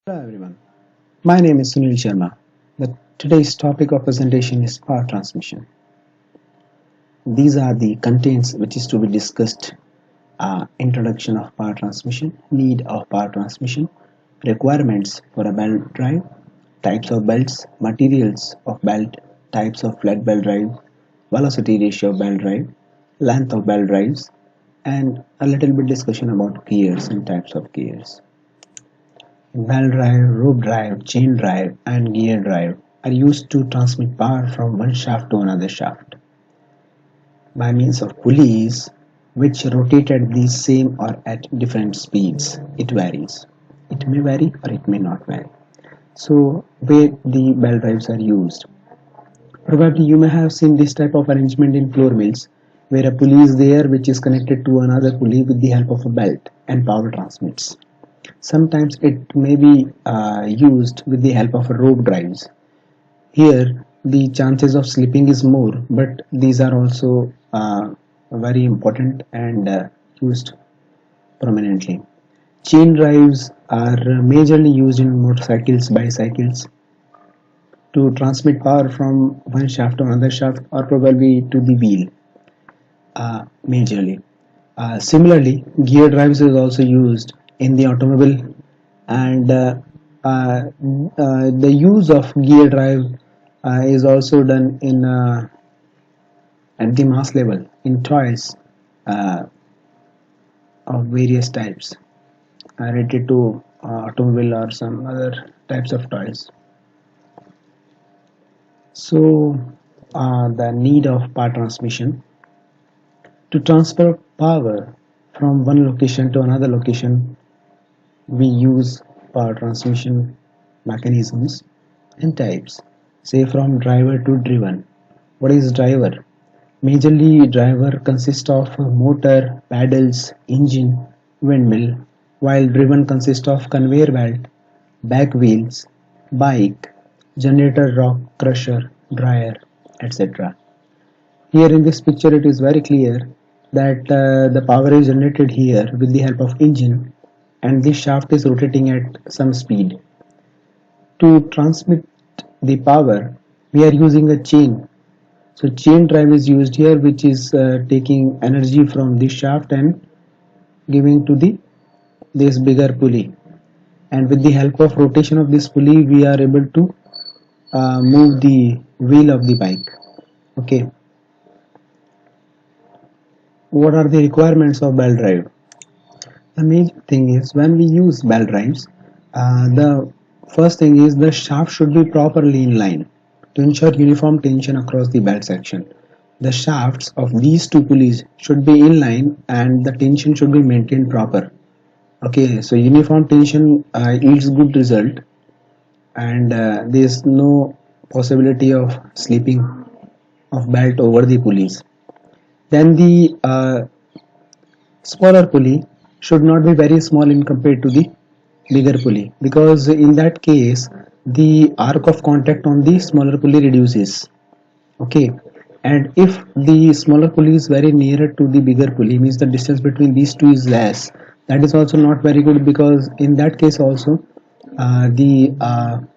Hello everyone, my name is Sunil Sharma. Today's topic of presentation is power transmission. These are the contents which is to be discussed: introduction of power transmission, need of power transmission, requirements for a belt drive, types of belts, materials of belt, types of flat belt drive, velocity ratio of belt drive, length of belt drives, and a little bit discussion about gears and types of gears. Bell drive, rope drive, chain drive, and gear drive are used to transmit power from one shaft to another shaft by means of pulleys which rotate at the same or at different speeds. It varies. It may vary or it may not vary. So, where the bell drives are used. Probably you may have seen this type of arrangement in floor mills where a pulley is there which is connected to another pulley with the help of a belt and power transmits. Sometimes it may be used with the help of rope drives. Here, the chances of slipping is more, but these are also very important and used prominently. Chain drives are majorly used in motorcycles, bicycles to transmit power from one shaft to another shaft or probably to the wheel majorly. Similarly, gear drives is also used in the automobile, and the use of gear drive is also done in at the mass level in toys uh, of various types related to automobile or some other types of toys. So, the need of power transmission to transfer power from one location to another location, we use power transmission mechanisms and types. Say from driver to driven. What is driver? Majorly driver consists of motor, paddles, engine, windmill, while driven consists of conveyor belt, back wheels, bike, generator, rock crusher, dryer, etc. Here in this picture it is very clear that the power is generated here with the help of engine and this shaft is rotating at some speed. To transmit the power, we are using a chain. So chain drive is used here, which is taking energy from this shaft and giving to the this bigger pulley. And with the help of rotation of this pulley, we are able to move the wheel of the bike. Okay. What are the requirements of belt drive? The major thing is when we use belt drives, the first thing is the shaft should be properly in line to ensure uniform tension across the belt section. The shafts of these two pulleys should be in line and the tension should be maintained proper. Okay, so uniform tension yields good result and there is no possibility of slipping of belt over the pulleys. Then the smaller pulley should not be very small in compared to the bigger pulley, because in that case the arc of contact on the smaller pulley reduces. Okay, and if the smaller pulley is very nearer to the bigger pulley, means the distance between these two is less, that is also not very good, because in that case also the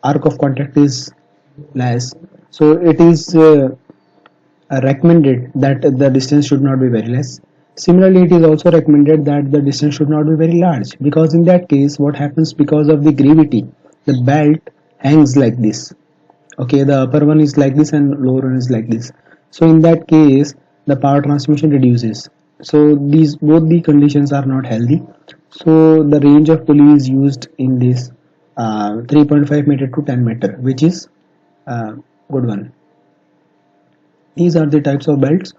arc of contact is less, so it is recommended that the distance should not be very less. Similarly, it is also recommended that the distance should not be very large, because in that case what happens, because of the gravity the belt hangs like this. Okay, the upper one is like this and lower one is like this, so in that case the power transmission reduces. So these both the conditions are not healthy, so the range of pulley is used in this 3.5 meter to 10 meter, which is good one. These are the types of belts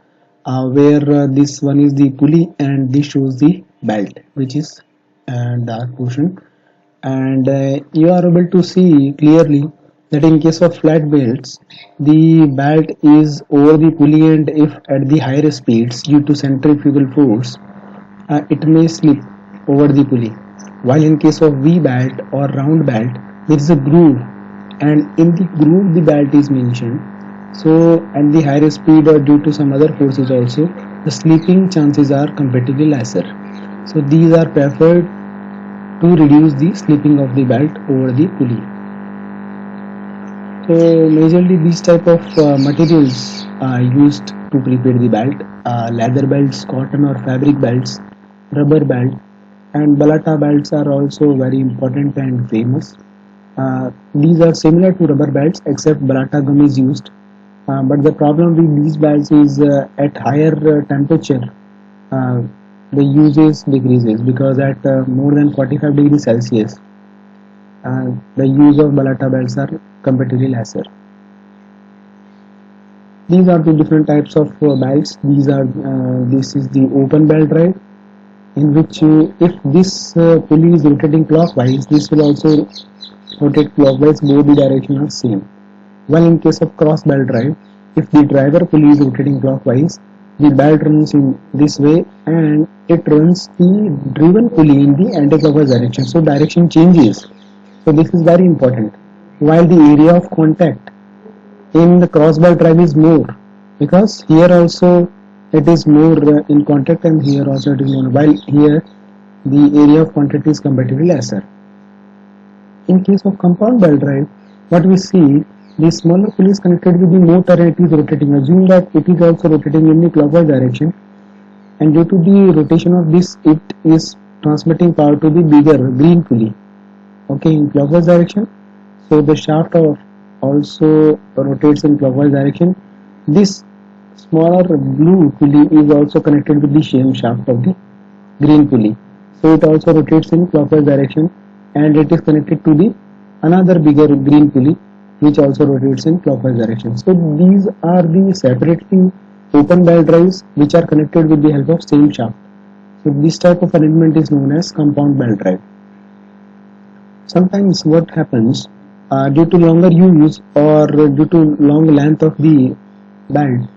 where this one is the pulley and this shows the belt, which is dark portion, and you are able to see clearly that in case of flat belts the belt is over the pulley, and if at the higher speeds due to centrifugal force it may slip over the pulley, while in case of V belt or round belt there is a groove, and in the groove the belt is mentioned. So at the higher speed or due to some other forces also, the slipping chances are comparatively lesser. So these are preferred to reduce the slipping of the belt over the pulley. So majorly these type of materials are used to prepare the belt: leather belts, cotton or fabric belts, rubber belt, and balata belts are also very important and famous. These are similar to rubber belts except balata gum is used. But the problem with these belts is at higher temperature uh, the usage decreases, because at more than 45 degrees Celsius the use of balata belts are comparatively lesser. These are the different types of belts. This is the open belt drive, in which if this pulley is rotating clockwise, this will also rotate clockwise, both the direction are same. While in case of cross belt drive, if the driver pulley is rotating clockwise, the belt runs in this way and it runs the driven pulley in the anti-clockwise direction. So direction changes. So this is very important. While the area of contact in the cross belt drive is more, because here also it is more in contact and here also it is more, while here the area of contact is comparatively lesser. In case of compound belt drive, what we see, the smaller pulley is connected with the motor and it is rotating. Assume that it is also rotating in the clockwise direction, and due to the rotation of this, it is transmitting power to the bigger green pulley, okay, in clockwise direction. So the shaft of also rotates in clockwise direction. This smaller blue pulley is also connected with the same shaft of the green pulley, so it also rotates in clockwise direction, and it is connected to the another bigger green pulley which also rotates in clockwise direction. So these are the separately open belt drives which are connected with the help of same shaft. So this type of arrangement is known as compound belt drive. Sometimes what happens, due to longer use or due to long length of the belt,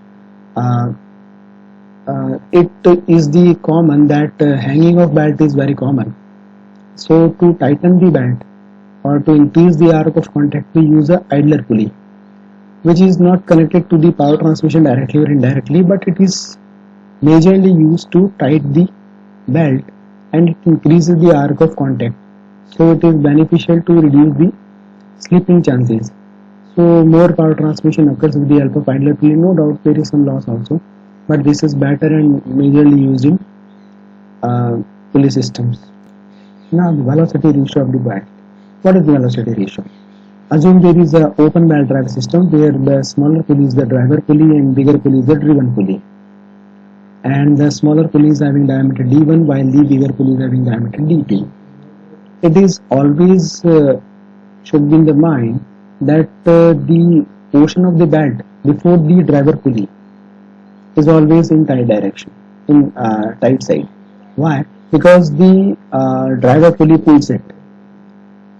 it is the common that hanging of belt is very common. So to tighten the belt or to increase the arc of contact, we use a idler pulley, which is not connected to the power transmission directly or indirectly, but it is majorly used to tighten the belt and it increases the arc of contact. So it is beneficial to reduce the slipping chances. So more power transmission occurs with the help of idler pulley. No doubt there is some loss also, but this is better and majorly used in pulley systems. Now the velocity ratio of the belt. What is the velocity ratio? Assume there is an open belt drive system where the smaller pulley is the driver pulley and bigger pulley is the driven pulley. And the smaller pulley is having diameter d1 while the bigger pulley is having diameter d2. It is always should be in the mind that the portion of the belt before the driver pulley is always in tight direction, in tight side. Why? Because the driver pulley pulls it.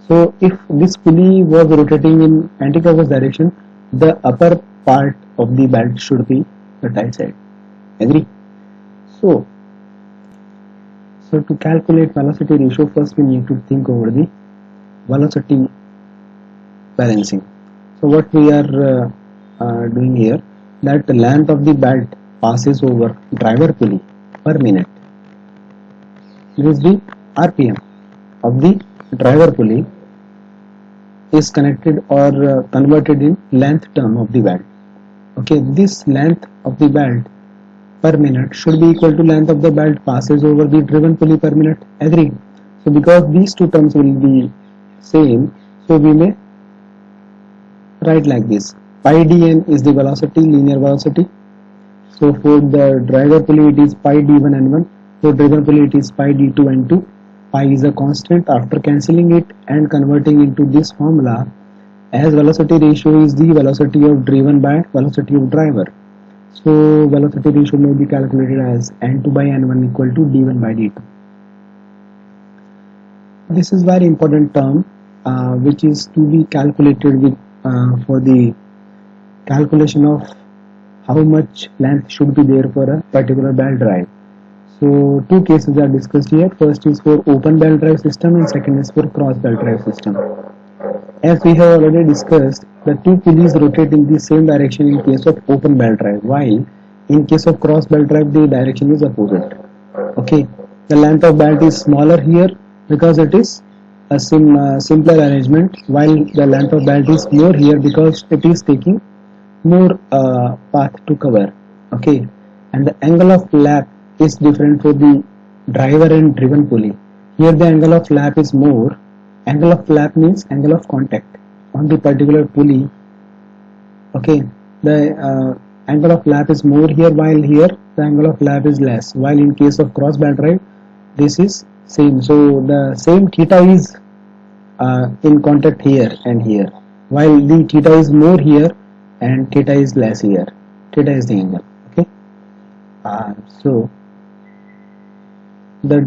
So if this pulley was rotating in anti-clockwise direction, the upper part of the belt should be the tight side. Agree? So to calculate velocity ratio, first we need to think over the velocity balancing. So what we are doing here, that the length of the belt passes over driver pulley per minute. This is the RPM of the driver pulley is connected or converted in length term of the belt. Okay, this length of the belt per minute should be equal to length of the belt passes over the driven pulley per minute. Agree? So because these two terms will be same, so we may write like this: pi dn is the velocity, linear velocity. So for the driver pulley it is pi d1 n1, for driven pulley it is pi d2 n2. Pi is a constant. After cancelling it and converting into this formula, as velocity ratio is the velocity of driven by velocity of driver, so velocity ratio may be calculated as n2 by n1 equal to d1 by d2. This is very important term which is to be calculated with for the calculation of how much length should be there for a particular belt drive. So two cases are discussed here. First is for open belt drive system and second is for cross belt drive system. As we have already discussed, the two pulleys rotate in the same direction in case of open belt drive, while in case of cross belt drive the direction is opposite. Okay, the length of belt is smaller here because it is simpler arrangement, while the length of belt is more here because it is taking more path to cover. Okay, and the angle of lap is different for the driver and driven pulley. Here the angle of lap is more. Angle of lap means angle of contact on the particular pulley. Okay, the angle of lap is more here, while here the angle of lap is less, while in case of cross belt drive this is same. So the same theta is in contact here and here, while the theta is more here and theta is less here. Theta is the angle. Okay, so the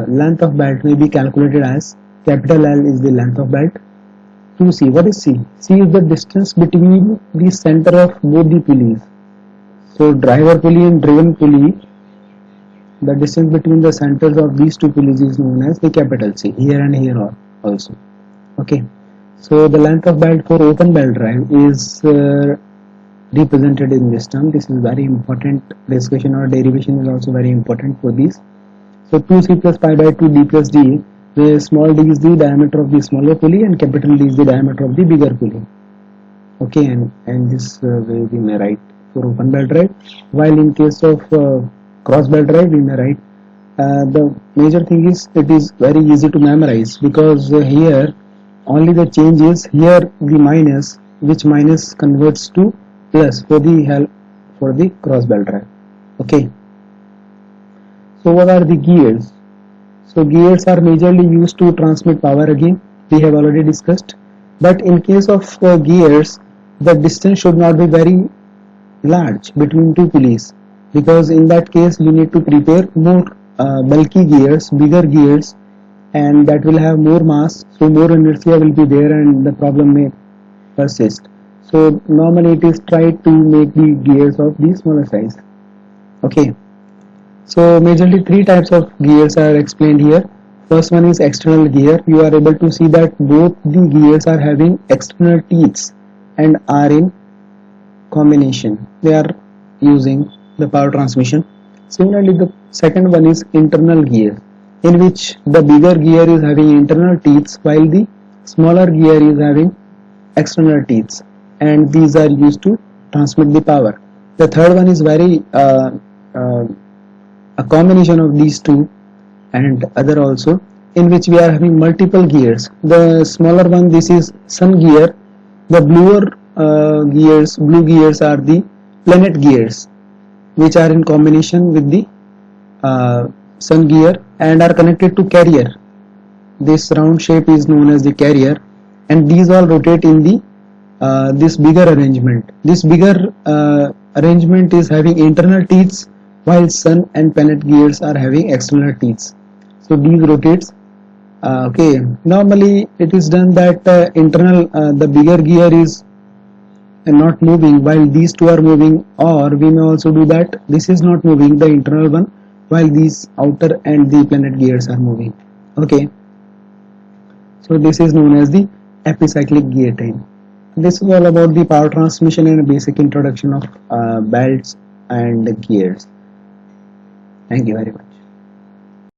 length of belt may be calculated as capital L is the length of belt. 2c, what is c? C is the distance between the center of both the pulleys. So driver pulley and driven pulley, the distance between the centers of these two pulleys is known as the capital C, here and here also. Okay, so the length of belt for open belt drive is represented in this term. This is very important discussion, or derivation is also very important for these. So 2c plus pi by 2 d plus d, where small d is the diameter of the smaller pulley and capital D is the diameter of the bigger pulley. Okay, and this way we may write for open belt drive, while in case of cross belt drive we may write. The major thing is it is very easy to memorize, because here only the change is here the minus, which minus converts to plus for the cross belt drive. Okay, so what are the gears? So gears are majorly used to transmit power, again we have already discussed, but in case of gears the distance should not be very large between two pulleys, because in that case you need to prepare more bulky gears, bigger gears, and that will have more mass, so more inertia will be there and the problem may persist. So normally it is tried to make the gears of the smaller size. Okay, so majorly three types of gears are explained here. First one is external gear. You are able to see that both the gears are having external teeths and are in combination. They are using the power transmission. Similarly, the second one is internal gear, in which the bigger gear is having internal teeths while the smaller gear is having external teeths, and these are used to transmit the power. The third one is very a combination of these two and other also, in which we are having multiple gears. The smaller one, this is sun gear. The blue gears are the planet gears, which are in combination with the sun gear and are connected to carrier. This round shape is known as the carrier, and these all rotate in the this bigger arrangement. This bigger arrangement is having internal teeths, while sun and planet gears are having external teeths. So these rotates. Okay, normally it is done that the bigger gear is not moving while these two are moving, or we may also do that this is not moving, the internal one, while these outer and the planet gears are moving. Okay, so this is known as the epicyclic gear train. This is all about the power transmission and a basic introduction of belts and gears. Thank you very much.